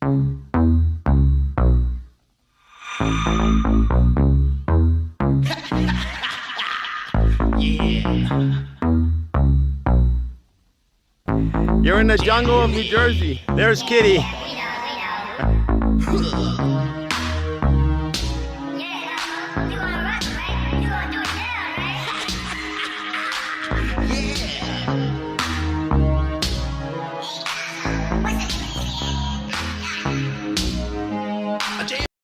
You're in the jungle of New Jersey. There's Kitty.